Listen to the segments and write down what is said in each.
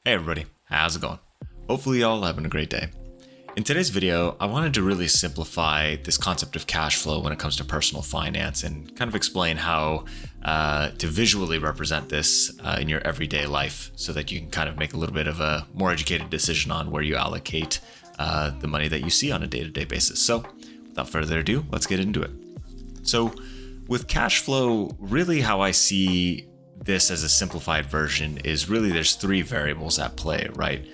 Hey everybody, how's it going? Hopefully y'all having a great day. In today's video, I wanted to really simplify this concept of cash flow when it comes to personal finance and kind of explain how to visually represent this in your everyday life so that you can kind of make a little bit of a more educated decision on where you allocate the money that you see on a day-to-day basis. So without further ado, let's get into it. So with cash flow, really how I see this as a simplified version is really there's three variables at play, right?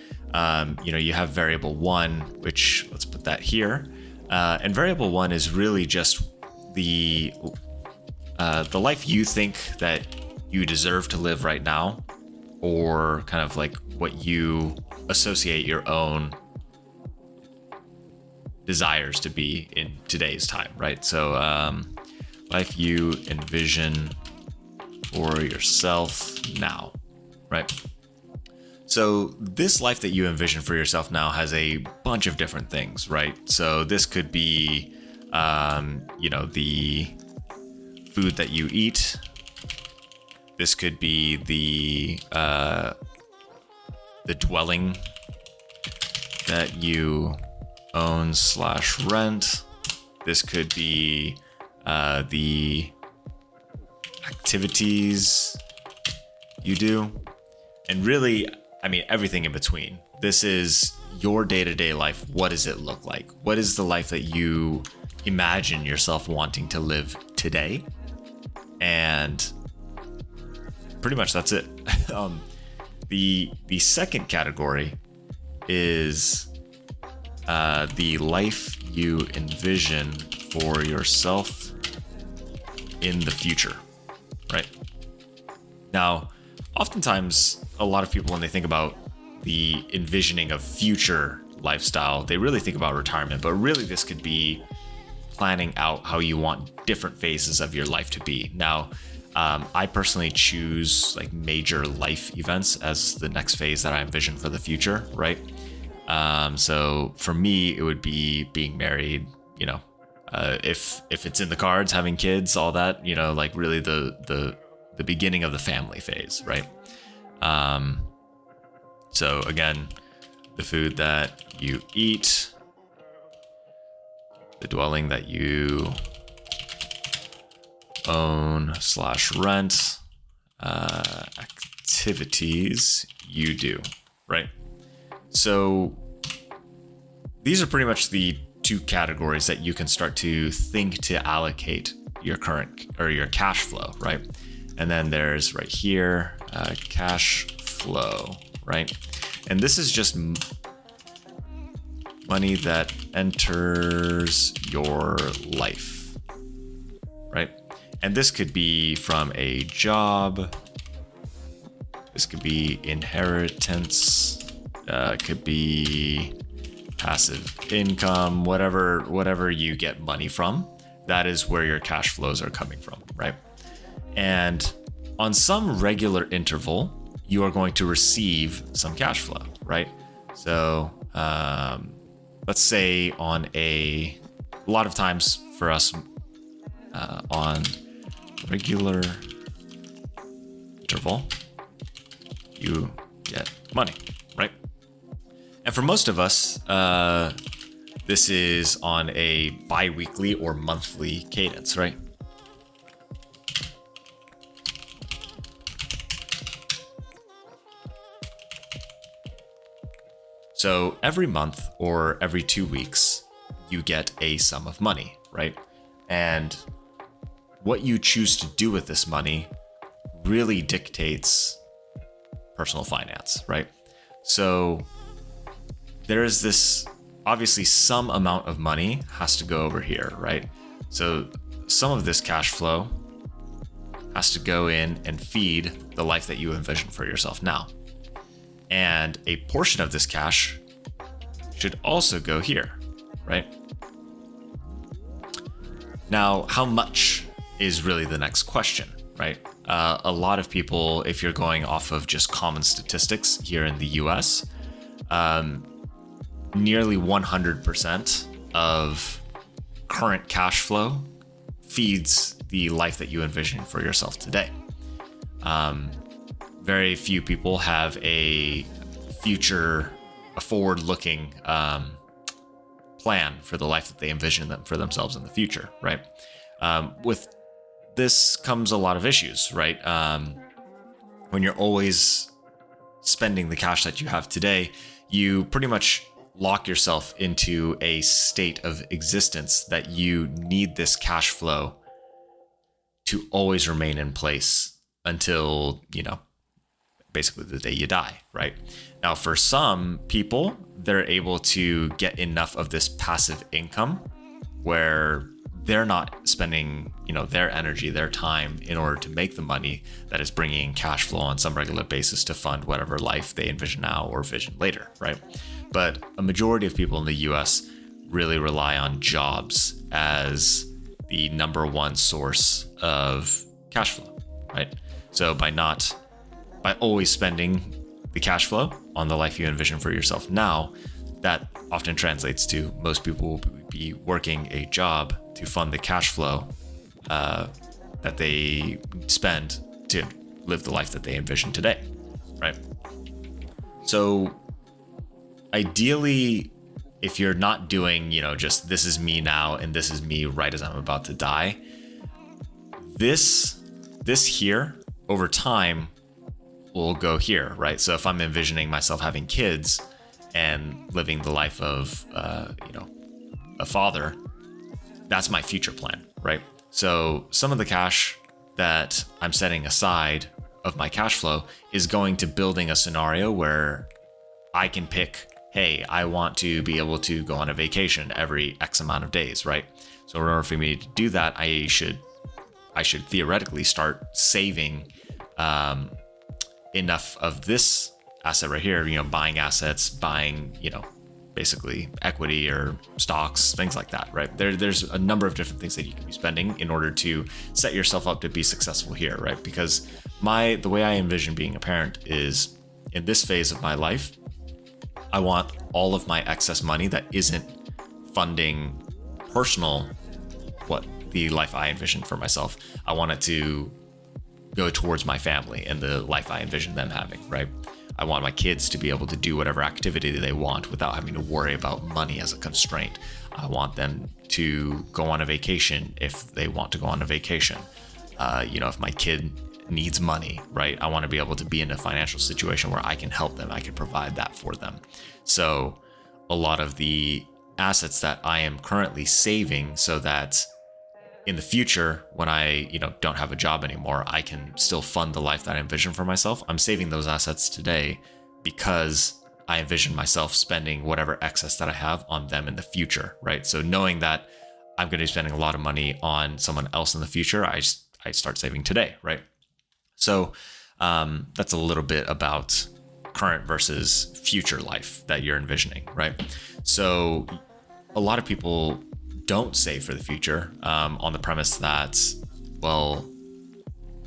You have variable one, which let's put that here. And variable one is really just the life you think that you deserve to live right now, or kind of like what you associate your own desires to be in today's time, right? So life you envision for yourself now, right? So this life that you envision for yourself now has a bunch of different things, right? So this could be, the food that you eat. This could be the dwelling that you own/rent. This could be the activities you do, and really, everything in between. This is your day-to-day life. What does it look like? What is the life that you imagine yourself wanting to live today? And pretty much that's it. The second category is the life you envision for yourself in the future, right? Now, oftentimes, a lot of people, when they think about the envisioning of future lifestyle, they really think about retirement, but really this could be planning out how you want different phases of your life to be. Now, I personally choose like major life events as the next phase that I envision for the future, right? So for me, it would be being married, if it's in the cards, having kids, all that, like really the beginning of the family phase, right? So again, the food that you eat, the dwelling that you own/rent, activities you do, right? So these are pretty much the two categories that you can start to think to allocate your current or your cash flow, right? And then there's right here, cash flow, right? And this is just money that enters your life, right? And this could be from a job. This could be inheritance. Could be passive income, whatever you get money from. That is where your cash flows are coming from, right? And on some regular interval, you are going to receive some cash flow, right? So let's say on a lot of times for us on regular interval, you get money, right? And for most of us, this is on a bi-weekly or monthly cadence, right? So every month or every 2 weeks, you get a sum of money, right? And what you choose to do with this money really dictates personal finance, right? So there is this, obviously some amount of money has to go over here, right? So some of this cash flow has to go in and feed the life that you envision for yourself now. And a portion of this cash should also go here, right? Now, how much is really the next question, right? A lot of people, if you're going off of just common statistics here in the US, nearly 100% of current cash flow feeds the life that you envision for yourself today. Very few people have a a forward-looking plan for the life that they envision for themselves in the future, right? With this comes a lot of issues, right? When you're always spending the cash that you have today, you pretty much lock yourself into a state of existence that you need this cash flow to always remain in place until, basically the day you die, right? Now, for some people, they're able to get enough of this passive income where they're not spending, their energy, their time in order to make the money that is bringing in cash flow on some regular basis to fund whatever life they envision now or vision later, right? But a majority of people in the US really rely on jobs as the number one source of cash flow, right? So by always spending the cash flow on the life you envision for yourself now, that often translates to most people will be working a job to fund the cash flow that they spend to live the life that they envision today, right? So ideally, if you're not doing, just this is me now and this is me right as I'm about to die, this here over time will go here, right? So if I'm envisioning myself having kids and living the life of, a father, that's my future plan, right? So some of the cash that I'm setting aside of my cash flow is going to building a scenario where I can pick, hey, I want to be able to go on a vacation every X amount of days, right? So in order for me to do that, I should theoretically start saving enough of this asset right here, buying assets, buying, basically equity or stocks, things like that, right? There's a number of different things that you can be spending in order to set yourself up to be successful here, right? Because the way I envision being a parent is in this phase of my life, I want all of my excess money that isn't funding the life I envision for myself. I want it to go towards my family and the life I envision them having, right? I want my kids to be able to do whatever activity they want without having to worry about money as a constraint. I want them to go on a vacation if they want to go on a vacation. If my kid needs money, right? I want to be able to be in a financial situation where I can help them. I can provide that for them. So a lot of the assets that I am currently saving so that in the future, when I, don't have a job anymore, I can still fund the life that I envision for myself. I'm saving those assets today because I envision myself spending whatever excess that I have on them in the future, right? So knowing that I'm going to be spending a lot of money on someone else in the future, I start saving today, right? So that's a little bit about current versus future life that you're envisioning, right? So a lot of people don't save for the future on the premise that, well,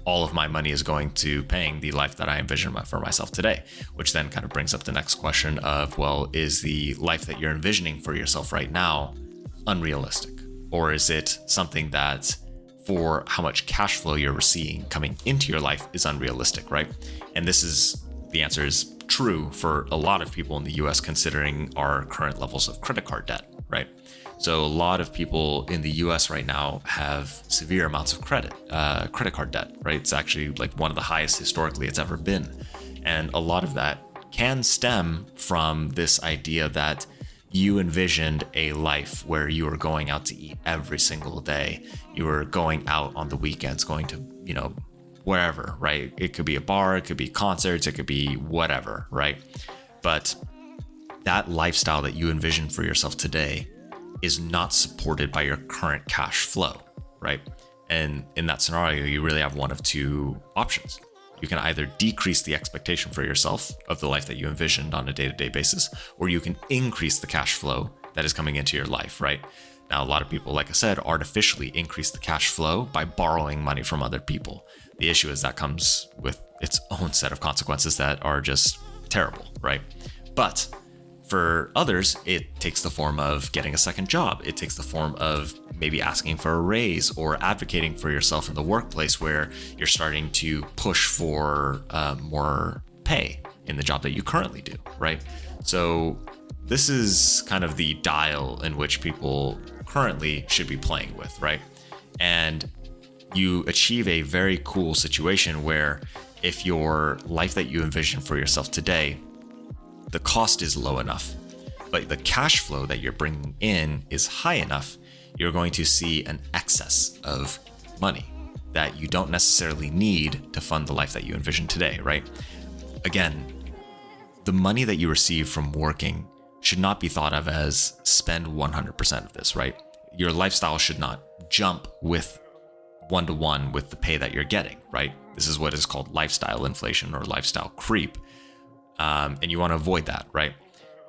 all of my money is going to paying the life that I envision for myself today, which then kind of brings up the next question of, well, is the life that you're envisioning for yourself right now unrealistic? Or is it something that for how much cash flow you're receiving coming into your life is unrealistic, right? And the answer is true for a lot of people in the US considering our current levels of credit card debt, right? So a lot of people in the US right now have severe amounts of credit card debt, right? It's actually like one of the highest historically it's ever been. And a lot of that can stem from this idea that you envisioned a life where you were going out to eat every single day. You were going out on the weekends, going to, wherever, right? It could be a bar, it could be concerts, it could be whatever, right? But that lifestyle that you envision for yourself today is not supported by your current cash flow, right? And in that scenario, you really have one of two options. You can either decrease the expectation for yourself of the life that you envisioned on a day-to-day basis, or you can increase the cash flow that is coming into your life, right? Now, a lot of people, like I said, artificially increase the cash flow by borrowing money from other people. The issue is that comes with its own set of consequences that are just terrible, right? But for others, it takes the form of getting a second job. It takes the form of maybe asking for a raise or advocating for yourself in the workplace where you're starting to push for more pay in the job that you currently do, right? So this is kind of the dial in which people currently should be playing with, right? And you achieve a very cool situation where if your life that you envision for yourself today, the cost is low enough, but the cash flow that you're bringing in is high enough, you're going to see an excess of money that you don't necessarily need to fund the life that you envision today, right? Again, the money that you receive from working should not be thought of as spend 100% of this, right? Your lifestyle should not jump with one-to-one with the pay that you're getting, right? This is what is called lifestyle inflation or lifestyle creep. And you want to avoid that, right?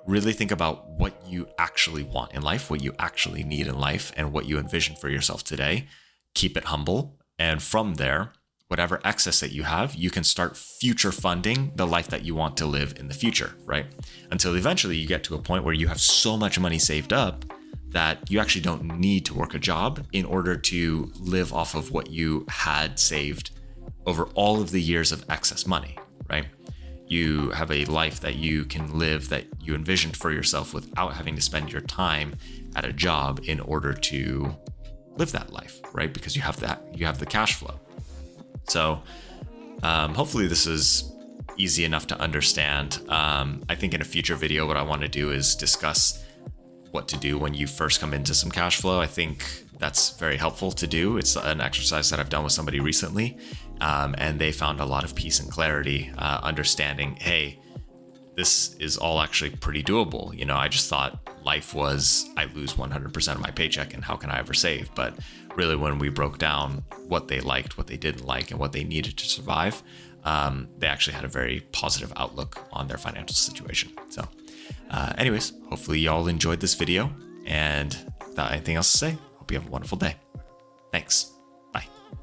Really think about what you actually want in life, what you actually need in life, and what you envision for yourself today. Keep it humble. And from there, whatever excess that you have, you can start future funding the life that you want to live in the future, right? Until eventually you get to a point where you have so much money saved up that you actually don't need to work a job in order to live off of what you had saved over all of the years of excess money, right? You have a life that you can live that you envisioned for yourself without having to spend your time at a job in order to live that life, right? Because you have the cash flow. So hopefully this is easy enough to understand. I think in a future video, what I want to do is discuss what to do when you first come into some cash flow. I think that's very helpful to do. It's an exercise that I've done with somebody recently, and they found a lot of peace and clarity, understanding, hey, this is all actually pretty doable. You know, I just thought life was, I lose 100% of my paycheck and how can I ever save? But really when we broke down what they liked, what they didn't like, and what they needed to survive, they actually had a very positive outlook on their financial situation. So anyways, hopefully y'all enjoyed this video, and without anything else to say, hope you have a wonderful day. Thanks.